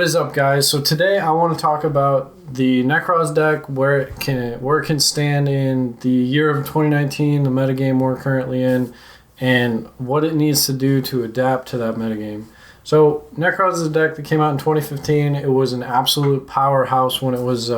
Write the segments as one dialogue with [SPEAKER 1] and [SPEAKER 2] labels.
[SPEAKER 1] What is up, guys? So today I want to talk about the Nekroz deck, where it can stand in the year of 2019, the metagame we're currently in, and what it needs to do to adapt to that metagame. So Nekroz is a deck that came out in 2015. It was an absolute powerhouse when it was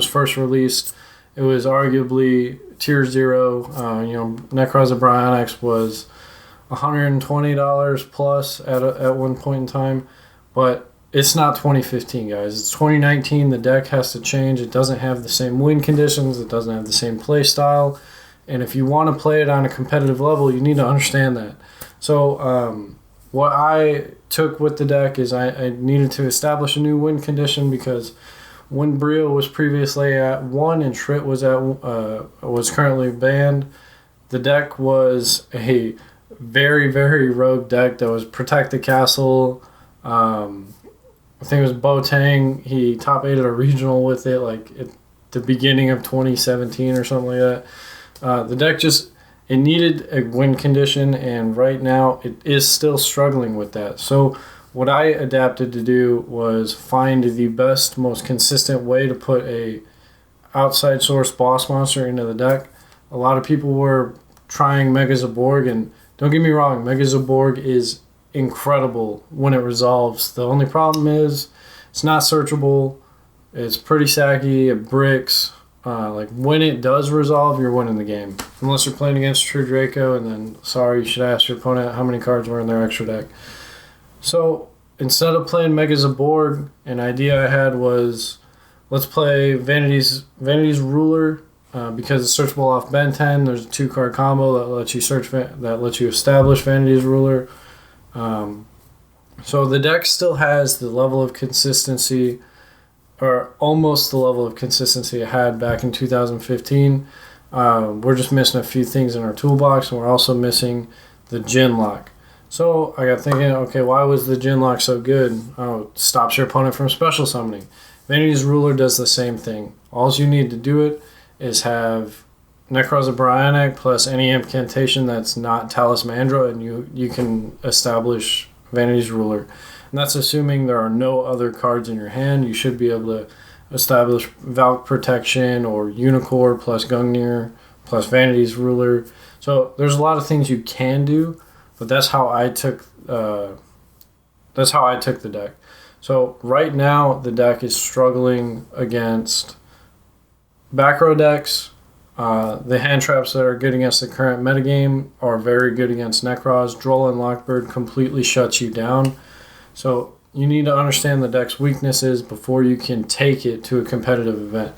[SPEAKER 1] first released. It was arguably tier 0. Nekroz of Bryonics was $120 plus at one point in time. But it's not 2015, guys. It's 2019. The deck has to change. It doesn't have the same win conditions. It doesn't have the same play style. And if you want to play it on a competitive level, you need to understand that. So what I took with the deck is I needed to establish a new win condition, because when Brio was previously at 1 and Shrit was currently banned, the deck was a very, very rogue deck that was Protect the Castle. I think it was Boateng. He top 8 at a regional with it, like at the beginning of 2017 or something like that. The deck it needed a win condition, and right now it is still struggling with that. So what I adapted to do was find the best, most consistent way to put a outside source boss monster into the deck. A lot of people were trying Mega Zaborg, and don't get me wrong, Mega Zaborg is incredible when it resolves. The only problem is it's not searchable. It's pretty saggy. It bricks. Like when it does resolve, you're winning the game. Unless you're playing against True Draco, and then sorry, you should ask your opponent how many cards were in their extra deck. So instead of playing Mega Zaborg, an idea I had was, let's play Vanity's Ruler, because it's searchable off Ben 10. There's a 2-card combo that lets you establish Vanity's Ruler. So the deck still has the level of consistency, or almost the level of consistency it had back in 2015. We're just missing a few things in our toolbox, and we're also missing the Jin Lock. So I got thinking, okay, why was the Jin Lock so good? Oh, it stops your opponent from special summoning. Vanity's Ruler does the same thing. All you need to do it is have Nekroz of Bryonic plus any incantation that's not Talismandra, and you can establish Vanity's Ruler. And that's assuming there are no other cards in your hand. You should be able to establish Valk Protection or Unicorn plus Gungnir plus Vanity's Ruler. So there's a lot of things you can do, but that's how I took the deck. So right now the deck is struggling against back row decks. The hand traps that are good against the current metagame are very good against Nekroz. Droll and Lockbird completely shuts you down. So you need to understand the deck's weaknesses before you can take it to a competitive event.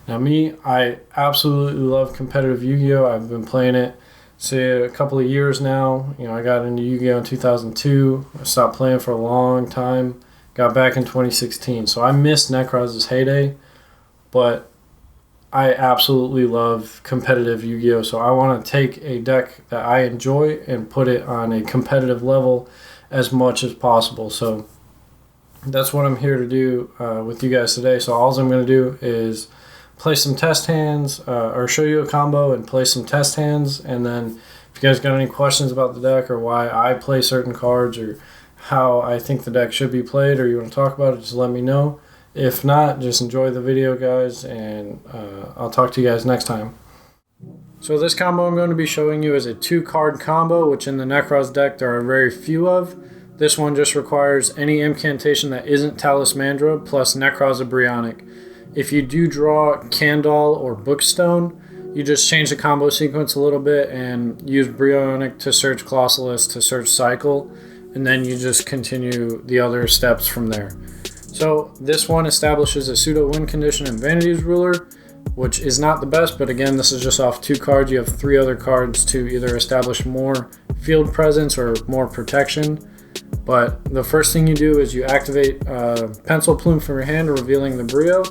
[SPEAKER 1] Now I absolutely love competitive Yu-Gi-Oh! I've been playing it, say, a couple of years now. I got into Yu-Gi-Oh! In 2002. I stopped playing for a long time. Got back in 2016. So I missed Nekroz's heyday, but I absolutely love competitive Yu-Gi-Oh! So I want to take a deck that I enjoy and put it on a competitive level as much as possible. So that's what I'm here to do with you guys today. So all I'm going to do is play some test hands, or show you a combo and play some test hands. And then if you guys got any questions about the deck, or why I play certain cards, or how I think the deck should be played, or you want to talk about it, just let me know. If not, just enjoy the video, guys, and I'll talk to you guys next time. So this combo I'm going to be showing you is a 2-card combo, which in the Nekroz deck there are very few of. This one just requires any incantation that isn't Talismandra plus Nekroz of Bryonic. If you do draw Candle or Bookstone, you just change the combo sequence a little bit and use Bryonic to search Colossalus to search Cycle, and then you just continue the other steps from there. So this one establishes a pseudo win condition in Vanity's Ruler, which is not the best, but again, this is just off 2 cards. You have 3 other cards to either establish more field presence or more protection. But the first thing you do is you activate Pencil Plume from your hand, revealing the Brio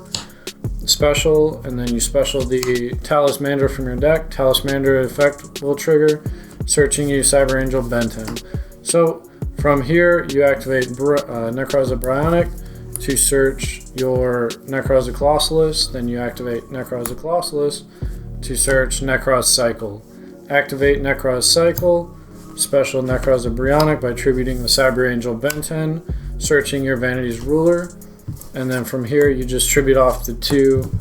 [SPEAKER 1] special, and then you special the Talismandra from your deck. Talismandra effect will trigger, searching you Cyber Angel Benton. So from here, you activate Nekroz of Bryonic to search your Nekroz of Colossalus. Then you activate Nekroz of Colossalus to search Nekroz Cycle. Activate Nekroz Cycle, special Nekroz of Bryonic by tributing the Cyber Angel Benton searching your Vanity's Ruler, and then from here you just tribute off the 2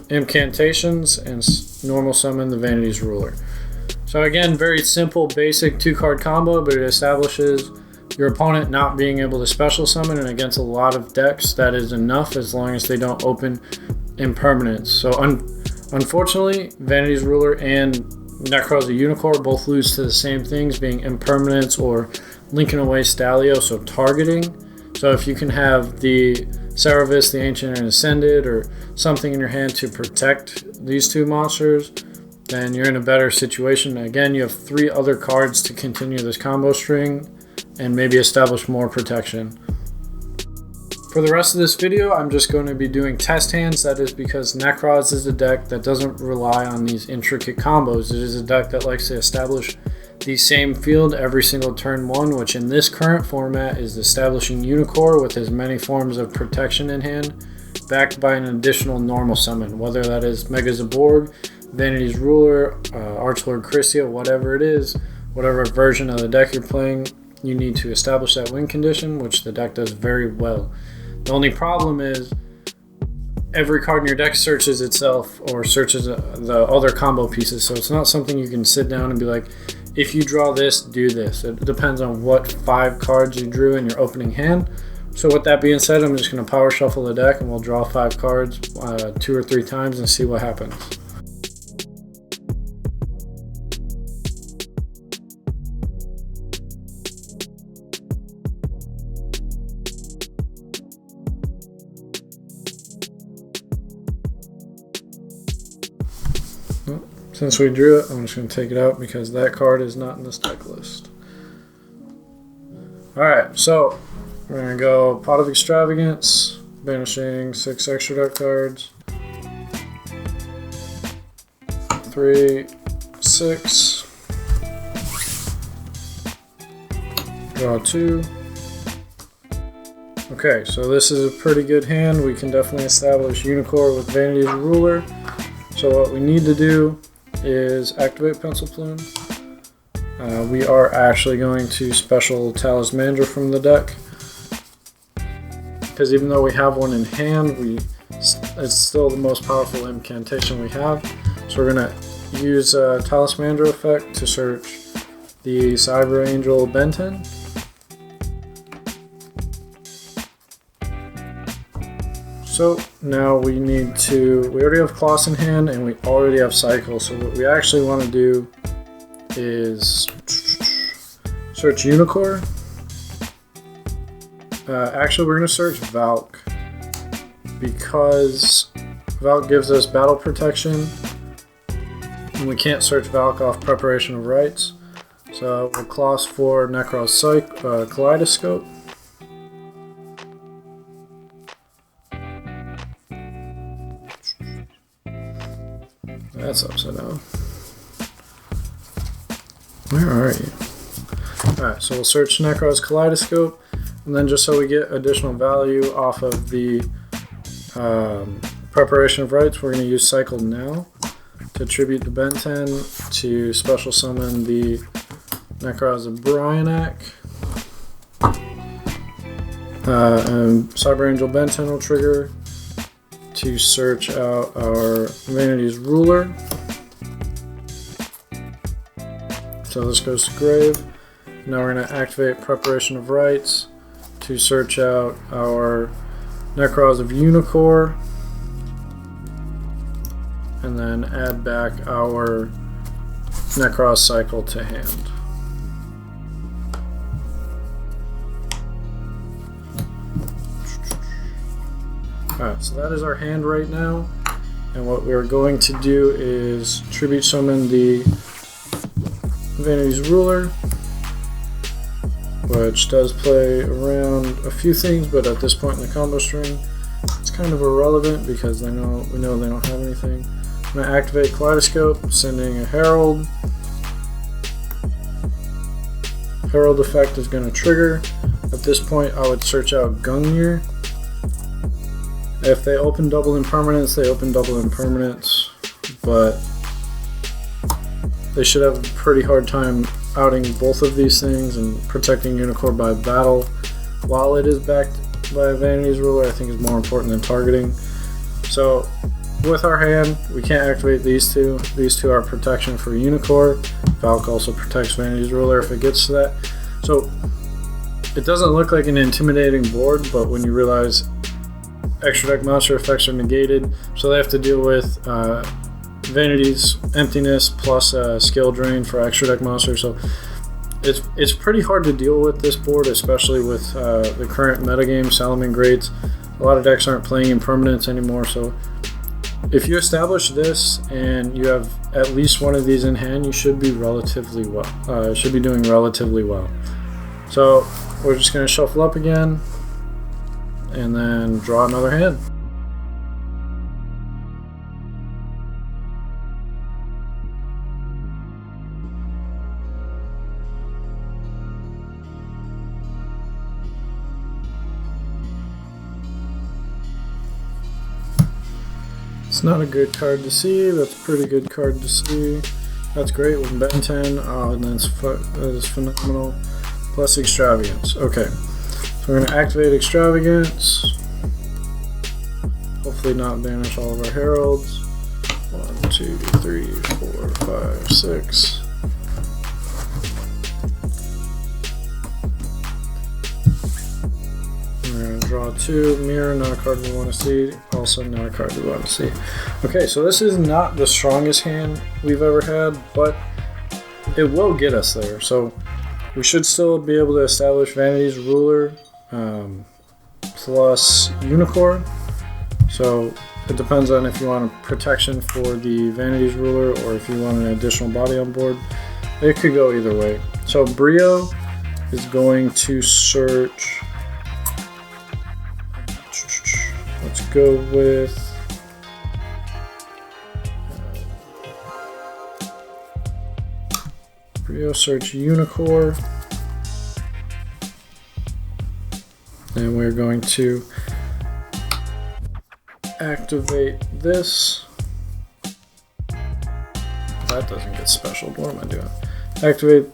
[SPEAKER 1] incantations and normal summon the Vanity's Ruler. So again, very simple, basic 2-card combo, but it establishes your opponent not being able to special summon, and against a lot of decks that is enough as long as they don't open impermanence. So unfortunately, Vanity's Ruler and Nekroz the Unicorn both lose to the same things, being impermanence or linking away Stalio, so targeting. So if you can have the Seravis, the Ancient and Ascended, or something in your hand to protect these 2 monsters, then you're in a better situation. Again, you have 3 other cards to continue this combo string and maybe establish more protection. For the rest of this video, I'm just going to be doing test hands. That is because Nekroz is a deck that doesn't rely on these intricate combos. It is a deck that likes to establish the same field every single turn 1, which in this current format is establishing Unicorn with as many forms of protection in hand, backed by an additional normal summon, whether that is Mega Zaborg, Vanity's Ruler, Archlord Christia, whatever it is, whatever version of the deck you're playing, you need to establish that win condition, which the deck does very well. The only problem is every card in your deck searches itself or searches the other combo pieces, so it's not something you can sit down and be like, if you draw this, do this. It depends on what 5 cards you drew in your opening hand. So with that being said, I'm just going to power shuffle the deck and we'll draw 5 cards 2 or 3 times and see what happens. Since we drew it, I'm just going to take it out because that card is not in this deck list. Alright, so we're going to go Pot of Extravagance, banishing 6 extra deck cards. 3, 6. Draw 2. Okay, so this is a pretty good hand. We can definitely establish Unicorn with Vanity's Ruler. So what we need to do is activate Pencil Plume. We are actually going to special Talismandra from the deck, because even though we have one in hand, it's still the most powerful incantation we have. So we're going to use Talismandra effect to search the Cyber Angel Benton. So now we already have Kloss in hand and we already have Cycle, so what we actually want to do is search Unicorn. Actually we're going to search Valk, because Valk gives us battle protection and we can't search Valk off Preparation of Rites. So we'll Kloss for Nekroz Kaleidoscope. That's upside down. Where are you? Alright, so we'll search Nekroz Kaleidoscope, and then just so we get additional value off of the Preparation of Rites, we're going to use Cycle now to tribute the Benton to special summon the Nekroz of Bryanak. And Cyber Angel Benton will trigger to search out our Vanity's Ruler. So this goes to grave. Now we're going to activate Preparation of Rites to search out our Nekroz of Unicorn, and then add back our Nekroz Cycle to hand. Alright, so that is our hand right now, and what we're going to do is tribute summon the Vanity's Ruler, which does play around a few things, but at this point in the combo string, it's kind of irrelevant because we know they don't have anything. I'm going to activate Kaleidoscope, sending a Herald. Herald effect is going to trigger. At this point, I would search out Gungnir. If they open double impermanence, they open double impermanence, but they should have a pretty hard time outing both of these things and protecting Unicorn by battle. while it is backed by a Vanity's Ruler, I think is more important than targeting. So with our hand, we can't activate these two. These two are protection for Unicorn. Valk also protects Vanity's Ruler if it gets to that. So it doesn't look like an intimidating board, but when you realize extra deck monster effects are negated, so they have to deal with Vanity's Emptiness plus skill drain for extra deck monster. So it's pretty hard to deal with this board, especially with the current metagame, Salaman Greats. A lot of decks aren't playing impermanence anymore, so if you establish this and you have at least one of these in hand, you should be relatively well. Should be doing relatively well. So we're just going to shuffle up again and then draw another hand. It's not a good card to see. That's a pretty good card to see. That's great with Ben 10. Oh, and that is phenomenal. Plus Extravagance. Okay, so we're going to activate Extravagance. Hopefully not banish all of our heralds. 1, 2, 3, 4, 5, 6. We're going to draw 2. Mirror, not a card we want to see. Also not a card we want to see. Okay, so this is not the strongest hand we've ever had, but it will get us there. So we should still be able to establish Vanity's Ruler plus Unicorn. So it depends on if you want a protection for the Vanity's Ruler or if you want an additional body on board. It could go either way. So Brio is going to search. Let's go with Brio search Unicorn, and we're going to activate this. That doesn't get special. What am I doing? Activate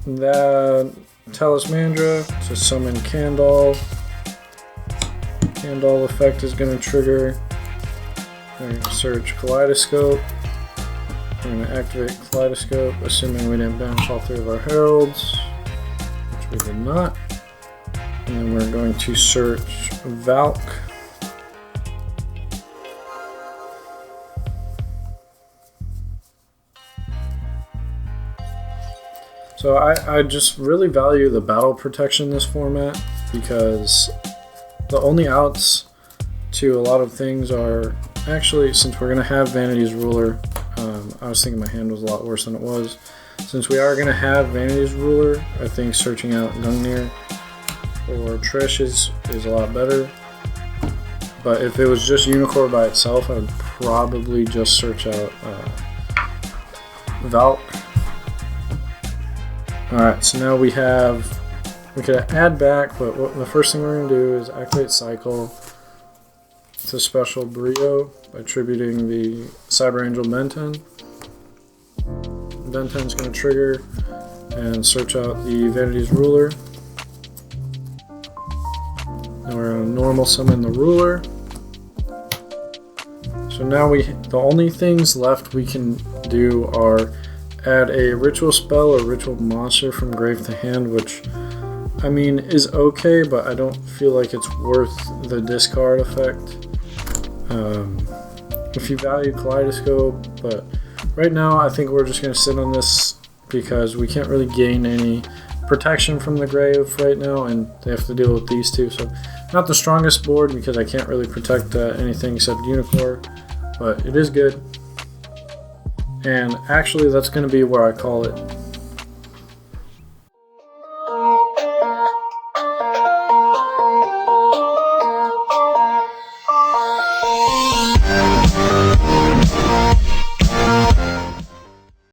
[SPEAKER 1] that Talismandra to summon Candle. Candle effect is going to trigger. We're going to search Kaleidoscope. We're going to activate Kaleidoscope, assuming we didn't banish all 3 of our heralds, which we did not. And then we're going to search Valk. So I just really value the battle protection in this format, because the only outs to a lot of things are actually, since we're going to have Vanity's Ruler, I was thinking my hand was a lot worse than it was. Since we are going to have Vanity's Ruler, I think searching out Gungnir or Trish is a lot better. But if it was just Unicorn by itself, I would probably just search out Valk. Alright, so now we could add back, but the first thing we're going to do is activate Cycle to special Brio by tributing the Cyber Angel Benten. Benten's going to trigger and search out the Vanity's Ruler. Now we're going to normal summon the Ruler. So now the only things left we can do are add a ritual spell or ritual monster from grave to hand, which I mean is okay, but I don't feel like it's worth the discard effect. If you value Kaleidoscope, but right now I think we're just going to sit on this because we can't really gain any protection from the grave right now, and they have to deal with these two. So not the strongest board because I can't really protect anything except Unicorn, but it is good. And actually that's going to be where I call it.